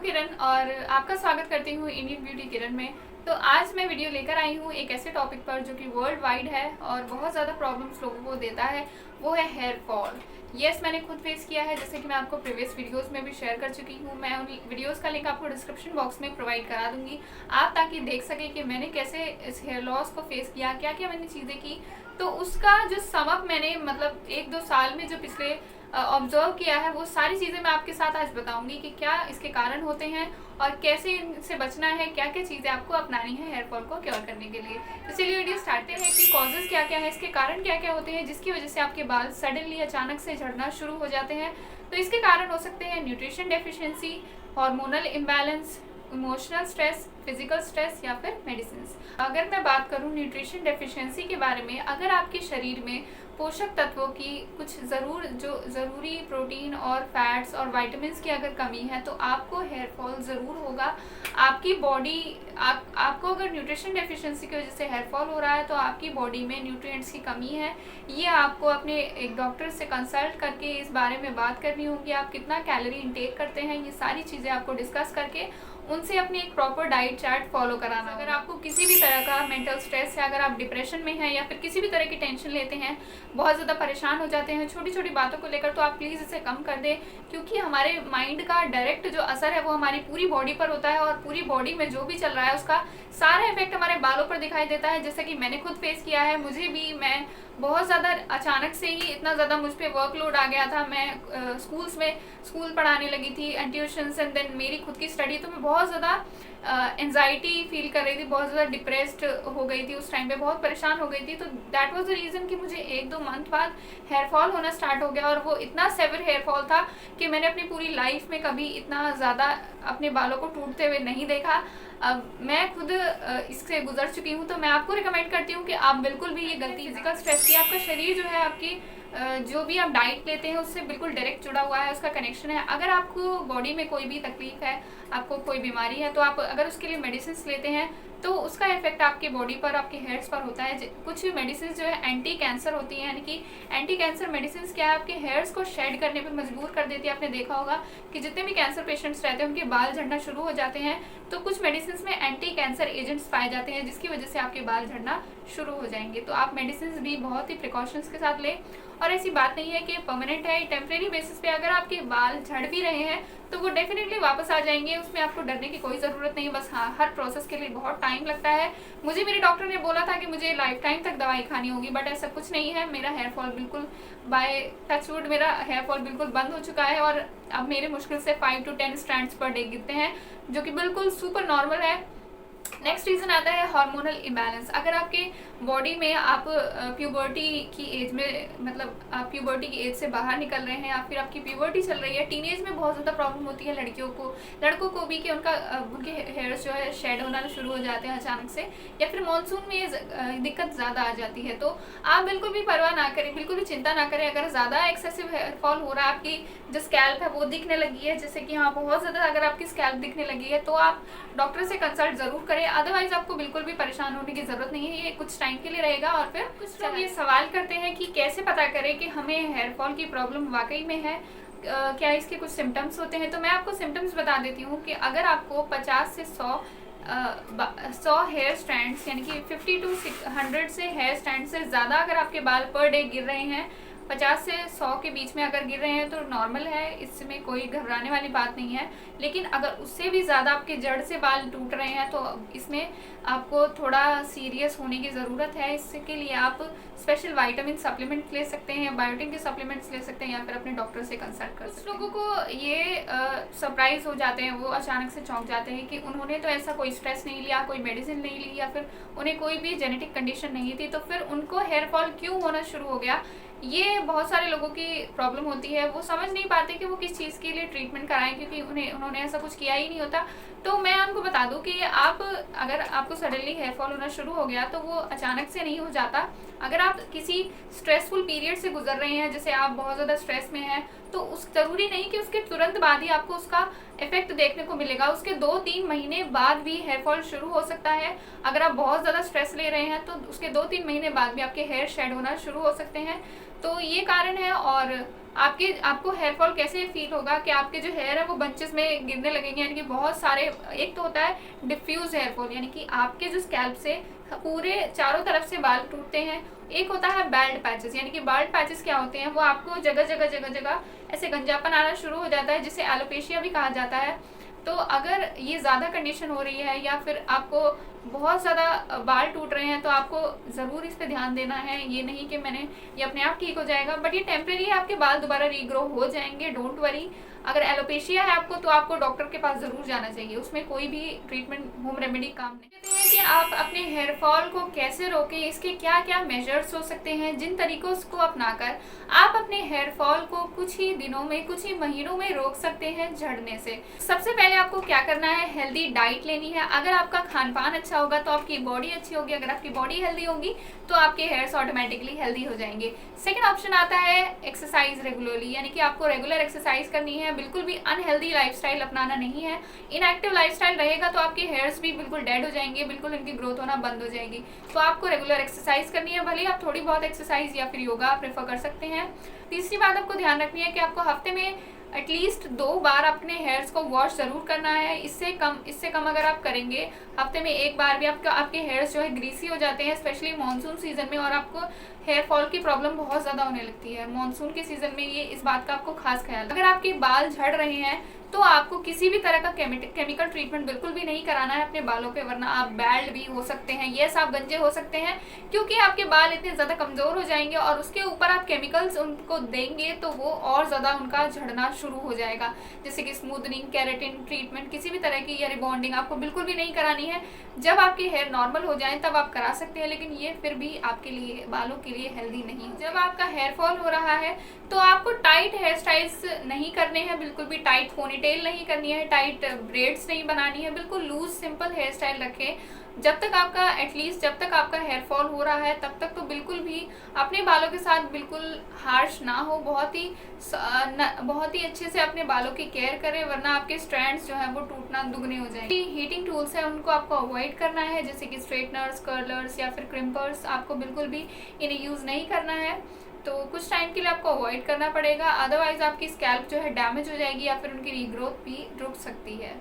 किरण और आपका स्वागत करती हूँ इंडियन ब्यूटी किरण में। तो आज मैं वीडियो लेकर आई हूँ एक ऐसे टॉपिक पर जो कि वर्ल्ड वाइड है और बहुत ज़्यादा प्रॉब्लम्स लोगों को देता है, वो है हेयर फॉल। यस, मैंने खुद फेस किया है, जैसे कि मैं आपको प्रीवियस वीडियोस में भी शेयर कर चुकी हूँ। मैं उन वीडियोस का लिंक आपको डिस्क्रिप्शन बॉक्स में प्रोवाइड करा दूंगी, आप ताकि देख सकें कि मैंने कैसे इस हेयर लॉस को फेस किया, क्या क्या मैंने चीज़ें की। तो उसका जो समअप मैंने मतलब 1-2 साल में जो पिछले ऑब्जर्व किया है, वो सारी चीज़ें मैं आपके साथ आज बताऊंगी कि क्या इसके कारण होते हैं और कैसे इनसे बचना है, क्या क्या चीज़ें आपको अपनानी है हेयर फॉल को क्योर करने के लिए। तो चलिए वीडियो स्टार्ट हैं कि कॉजेज़ क्या क्या है, इसके कारण क्या क्या होते हैं जिसकी वजह से आपके बाल सडनली अचानक से झड़ना शुरू हो जाते हैं। तो इसके कारण हो सकते हैं nutrition deficiency, hormonal imbalance, emotional stress, physical stress या फिर मेडिसिन। अगर मैं बात करूं न्यूट्रिशन डेफिशिएंसी के बारे में, अगर आपके शरीर में पोषक तत्वों की कुछ ज़रूरी प्रोटीन और फैट्स और विटामिन्स की अगर कमी है तो आपको हेयर फॉल ज़रूर होगा। आपकी बॉडी आपको अगर न्यूट्रिशन डेफिशिएंसी की वजह से हेयर फॉल हो रहा है तो आपकी बॉडी में न्यूट्रिएंट्स की कमी है। ये आपको अपने एक डॉक्टर से कंसल्ट करके इस बारे में बात करनी होगी, आप कितना कैलोरी इंटेक करते हैं, ये सारी चीज़ें आपको डिस्कस करके उनसे अपनी एक प्रॉपर डाइट चार्ट फॉलो कराना। अगर आपको किसी भी तरह का मेंटल स्ट्रेस है, अगर आप डिप्रेशन में हैं या फिर किसी भी तरह की टेंशन लेते हैं, बहुत ज़्यादा परेशान हो जाते हैं छोटी छोटी बातों को लेकर, तो आप प्लीज़ इसे कम कर दें, क्योंकि हमारे माइंड का डायरेक्ट जो असर है वो हमारी पूरी बॉडी पर होता है और पूरी बॉडी में जो भी चल रहा है उसका सारा इफेक्ट हमारे बालों पर दिखाई देता है। जैसे कि मैंने खुद फेस किया है, मुझे भी, मैं बहुत ज़्यादा अचानक से ही इतना ज़्यादा मुझ पर वर्कलोड आ गया था। मैं स्कूल पढ़ाने लगी थी एंड ट्यूशन्स एंड देन मेरी खुद की स्टडी, तो मैं बहुत ज़्यादा एंजाइटी फील कर रही थी, बहुत ज़्यादा डिप्रेस्ड हो गई थी, उस टाइम पे बहुत परेशान हो गई थी। तो दैट वाज द रीज़न कि मुझे 1-2 मंथ बाद हेयर फॉल होना स्टार्ट हो गया और वो इतना सेवर हेयर फॉल था कि मैंने अपनी पूरी लाइफ में कभी इतना ज़्यादा अपने बालों को टूटते हुए नहीं देखा। अब मैं खुद इससे गुजर चुकी हूँ, तो मैं आपको रिकमेंड करती हूँ कि आप बिल्कुल भी ये गलती, फिजिकल स्ट्रेस की, आपका शरीर जो है आपकी जो भी आप डाइट लेते हैं उससे बिल्कुल डायरेक्ट जुड़ा हुआ है, उसका कनेक्शन है। अगर आपको बॉडी में कोई भी तकलीफ है, आपको कोई बीमारी है, तो आप अगर उसके लिए मेडिसिन लेते हैं तो उसका इफेक्ट आपकी बॉडी पर, आपके हेयर्स पर होता है। कुछ मेडिसिन जो है एंटी कैंसर होती हैं, यानी कि एंटी कैंसर मेडिसिन क्या है, आपके हेयर्स को शेड करने पर मजबूर कर देती है। आपने देखा होगा कि जितने भी कैंसर पेशेंट्स रहते हैं उनके बाल झड़ना शुरू हो जाते हैं, तो कुछ मेडिसिन में एंटी कैंसर एजेंट्स पाए जाते हैं जिसकी वजह से आपके बाल झड़ना शुरू हो जाएंगे। तो आप मेडिसिन भी बहुत ही प्रिकॉशंस के साथ लें, और ऐसी बात नहीं है कि परमानेंट है, टेम्परेरी बेसिस पे अगर आपके बाल झड़ भी रहे हैं तो वो डेफिनेटली वापस आ जाएंगे, उसमें आपको डरने की कोई ज़रूरत नहीं है। बस हाँ, हर प्रोसेस के लिए बहुत टाइम लगता है। मुझे मेरे डॉक्टर ने बोला था कि मुझे लाइफ टाइम तक दवाई खानी होगी, बट ऐसा कुछ नहीं है। मेरा हेयर फॉल बिल्कुल बाय टचवुड मेरा हेयर फॉल बिल्कुल बंद हो चुका है और अब मेरे मुश्किल से 5 to 10 स्ट्रैंड्स पर डे गिरते हैं, जो कि बिल्कुल सुपर नॉर्मल है। नेक्स्ट रीज़न आता है हार्मोनल इम्बैलेंस। अगर आपके बॉडी में आप प्यूबर्टी की एज में, मतलब आप प्यूबर्टी की एज से बाहर निकल रहे हैं या फिर आपकी प्यूबर्टी चल रही है, टीनेज में बहुत ज़्यादा प्रॉब्लम होती है लड़कों को भी, कि उनके हेयर्स जो है शेड होना शुरू हो जाते हैं अचानक से, या फिर मानसून में ये दिक्कत ज़्यादा आ जाती है। तो आप बिल्कुल भी परवाह ना करें, बिल्कुल भी चिंता ना करें। अगर ज़्यादा एक्सेसिव हेयर फॉल हो रहा है, आपकी जो स्कैल्प है वो दिखने लगी है, जैसे कि हाँ बहुत ज़्यादा अगर आपकी स्कैल्प दिखने लगी है, तो आप डॉक्टर से कंसल्ट ज़रूर करें। अदरवाइज आपको बिल्कुल भी परेशान होने की ज़रूरत नहीं है, ये कुछ टाइम के लिए रहेगा। और फिर कुछ लोग ये सवाल करते हैं कि कैसे पता करें कि हमें हेयर फॉल की प्रॉब्लम वाकई में है, क्या इसके कुछ सिम्टम्स होते हैं। तो मैं आपको सिम्टम्स बता देती हूँ कि अगर आपको 50 से 100 हेयर स्ट्रैंड्स, यानी कि 50 to 100 से हेयर स्ट्रैंड से ज़्यादा अगर आपके बाल पर डे गिर रहे हैं, 50 से 100 के बीच में अगर गिर रहे हैं तो नॉर्मल है, इसमें कोई घबराने वाली बात नहीं है। लेकिन अगर उससे भी ज़्यादा आपके जड़ से बाल टूट रहे हैं तो इसमें आपको थोड़ा सीरियस होने की ज़रूरत है। इसके लिए आप स्पेशल विटामिन सप्लीमेंट ले सकते हैं या बायोटिन के सप्लीमेंट्स ले सकते हैं या फिर अपने डॉक्टर से कंसल्ट कर सकते हैं। लोगों को ये सरप्राइज़ हो जाते हैं, वो अचानक से चौंक जाते हैं कि उन्होंने तो ऐसा कोई स्ट्रेस नहीं लिया, कोई मेडिसिन नहीं ली, या फिर उन्हें कोई भी जेनेटिक कंडीशन नहीं थी, तो फिर उनको हेयर फॉल क्यों होना शुरू हो गया। ये बहुत सारे लोगों की प्रॉब्लम होती है, वो समझ नहीं पाते कि वो किस चीज़ के लिए ट्रीटमेंट कराएं, क्योंकि उन्होंने ऐसा कुछ किया ही नहीं होता। तो मैं आपको बता दूं कि अगर आपको सडनली हेयर फॉल होना शुरू हो गया तो वो अचानक से नहीं हो जाता। अगर आप किसी स्ट्रेसफुल पीरियड से गुजर रहे हैं, जैसे आप बहुत ज़्यादा स्ट्रेस में हैं, तो उस ज़रूरी नहीं कि उसके तुरंत बाद ही आपको उसका इफेक्ट देखने को मिलेगा। उसके 2-3 महीने बाद भी हेयर फॉल शुरू हो सकता है। अगर आप बहुत ज़्यादा स्ट्रेस ले रहे हैं तो उसके 2-3 महीने बाद भी आपके हेयर शेड होना शुरू हो सकते हैं। तो ये कारण है। और आपको हेयर फॉल कैसे फील होगा कि आपके जो हेयर है वो बंचेस में गिरने लगेंगे, यानी कि बहुत सारे। एक तो होता है डिफ्यूज हेयर फॉल, यानी कि आपके जो स्कैल्प से पूरे चारों तरफ से बाल टूटते हैं। एक होता है बाल्ड पैचेस, यानी कि बाल्ड पैचेस क्या होते हैं, वो आपको जगह जगह जगह जगह ऐसे गंजापन आना शुरू हो जाता है, जिसे एलोपेशिया भी कहा जाता है। तो अगर ये ज़्यादा कंडीशन हो रही है या फिर आपको बहुत ज़्यादा बाल टूट रहे हैं तो आपको ज़रूर इस पे ध्यान देना है। ये नहीं कि ये अपने आप ठीक हो जाएगा, बट ये टेम्प्रेरी है, आपके बाल दोबारा रीग्रो हो जाएंगे, डोंट वरी। अगर एलोपेशिया है आपको तो आपको डॉक्टर के पास ज़रूर जाना चाहिए, उसमें कोई भी ट्रीटमेंट होम रेमेडी काम नहीं। कहते हैं कि आप अपने हेयर फॉल को कैसे रोकें, इसके क्या क्या मेजर्स हो सकते हैं, जिन तरीकों को अपनाकर आप अपने हेयर फॉल को कुछ ही दिनों में, कुछ ही महीनों में रोक सकते हैं झड़ने से। सबसे पहले आपको क्या करना है, हेल्दी डाइट लेनी है। अगर आपका खान पान अच्छा होगा तो आपकी बॉडी अच्छी होगी, अगर आपकी बॉडी हेल्दी होगी तो आपके हेयर्स ऑटोमेटिकली हेल्दी हो जाएंगे। सेकेंड ऑप्शन आता है एक्सरसाइज रेगुलरली, यानी कि आपको रेगुलर एक्सरसाइज करनी है, बिल्कुल भी अनहेल्दी लाइफस्टाइल अपनाना नहीं है। इनएक्टिव लाइफस्टाइल रहेगा तो आपके हेयर्स भी बिल्कुल डेड हो जाएंगे, बिल्कुल इनकी ग्रोथ होना बंद हो जाएगी। तो आपको रेगुलर एक्सरसाइज करनी है, भले आप थोड़ी बहुत एक्सरसाइज या फिर योगा प्रेफर कर सकते हैं। तीसरी बात आपको ध्यान रखनी है कि आपको हफ्ते में एटलीस्ट 2 बार अपने हेयर्स को वॉश ज़रूर करना है। इससे कम अगर आप करेंगे, हफ्ते में 1 बार भी आपके हेयर्स जो है ग्रीसी हो जाते हैं, स्पेशली मानसून सीजन में, और आपको हेयर फॉल की प्रॉब्लम बहुत ज़्यादा होने लगती है मानसून के सीज़न में। ये इस बात का आपको खास ख्याल। अगर आपके बाल झड़ रहे हैं तो आपको किसी भी तरह का केमिकल ट्रीटमेंट बिल्कुल भी नहीं कराना है अपने बालों पे, वरना आप बैल्ड भी हो सकते हैं, यस आप गंजे हो सकते हैं, क्योंकि आपके बाल इतने ज़्यादा कमज़ोर हो जाएंगे और उसके ऊपर आप केमिकल्स उनको देंगे तो वो और ज़्यादा उनका झड़ना शुरू हो जाएगा। जैसे कि स्मूथनिंग, केराटिन ट्रीटमेंट, किसी भी तरह की या रिबॉन्डिंग आपको बिल्कुल भी नहीं करानी है। जब आपके हेयर नॉर्मल हो जाएं तब आप करा सकते हैं, लेकिन ये फिर भी आपके लिए, बालों के लिए हेल्दी नहीं। जब आपका हेयर फॉल हो रहा है तो आपको टाइट हेयर स्टाइल्स नहीं करने हैं, बिल्कुल भी टाइट पोनीटेल नहीं करनी है, टाइट ब्रेड्स नहीं बनानी है, बिल्कुल लूज सिंपल हेयर स्टाइल रखें। जब तक आपका हेयर फॉल हो रहा है तब तक तो बिल्कुल भी अपने बालों के साथ बिल्कुल हार्श ना हो, बहुत ही अच्छे से अपने बालों की केयर करें, वरना आपके स्ट्रैंड्स जो है वो टूटना दुगने हो जाएंगे। हीटिंग टूल्स है उनको आपको अवॉइड करना है, जैसे कि स्ट्रेटनर्स, कर्लर्स या फिर क्रिम्पर्स, आपको बिल्कुल भी इन्हें यूज़ नहीं करना है। तो कुछ टाइम के लिए आपको अवॉइड करना पड़ेगा, अदरवाइज आपकी स्कैल्प जो है डैमेज हो जाएगी या फिर उनकी रीग्रोथ भी रुक सकती है।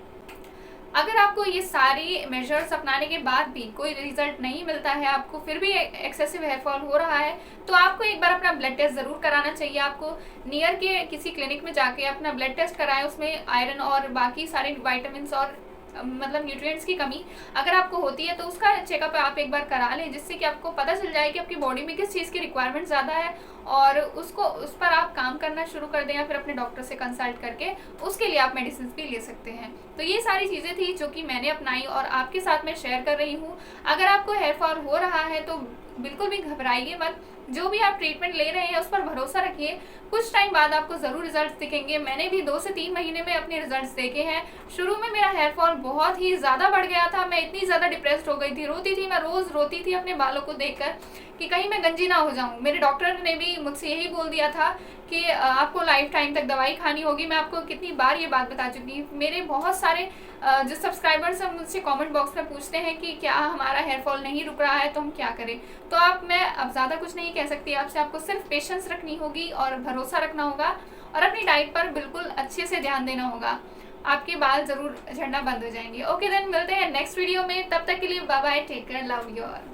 अगर आपको ये सारी मेजर्स अपनाने के बाद भी कोई रिजल्ट नहीं मिलता है, आपको फिर भी एक्सेसिव हेयर फॉल हो रहा है, तो आपको एक बार अपना ब्लड टेस्ट ज़रूर कराना चाहिए। आपको नियर के किसी क्लिनिक में जाके अपना ब्लड टेस्ट कराएं, उसमें आयरन और बाकी सारे विटामिन्स और मतलब न्यूट्रिएंट्स की कमी अगर आपको होती है तो उसका चेकअप आप एक बार करा लें, जिससे कि आपको पता चल जाए कि आपकी बॉडी में किस चीज़ की रिक्वायरमेंट ज़्यादा है और उस पर आप काम करना शुरू कर दें, या फिर अपने डॉक्टर से कंसल्ट करके उसके लिए आप मेडिसिन भी ले सकते हैं। तो ये सारी चीज़ें थी जो कि मैंने अपनाई और आपके साथ मैं शेयर कर रही हूँ। अगर आपको हेयर फॉल हो रहा है तो बिल्कुल भी घबराइए मत, जो भी आप ट्रीटमेंट ले रहे हैं उस पर भरोसा रखिए, कुछ टाइम बाद आपको ज़रूर रिजल्ट्स दिखेंगे। मैंने भी 2 से 3 महीने में अपने रिजल्ट्स देखे हैं। शुरू में मेरा हेयर फॉल बहुत ही ज़्यादा बढ़ गया था, मैं इतनी ज़्यादा डिप्रेस्ड हो गई थी, रोती थी, मैं रोज़ रोती थी अपने बालों को देखकर कि कहीं मैं गंजी ना हो जाऊं। मेरे डॉक्टर ने भी मुझसे यही बोल दिया था कि आपको लाइफ टाइम तक दवाई खानी होगी। मैं आपको कितनी बार ये बात बता चुकी हूँ। मेरे बहुत सारे जो सब्सक्राइबर्स हैं मुझसे कमेंट बॉक्स में पूछते हैं कि क्या हमारा हेयर फॉल नहीं रुक रहा है तो हम क्या करें। तो मैं अब ज़्यादा कुछ नहीं कह सकती आपसे, आपको सिर्फ पेशेंस रखनी होगी और भरोसा रखना होगा और अपनी डाइट पर बिल्कुल अच्छे से ध्यान देना होगा, आपके बाल ज़रूर झड़ना बंद हो जाएंगे। ओके देन, मिलते हैं नेक्स्ट वीडियो में, तब तक के लिए bye bye, take care, love you all.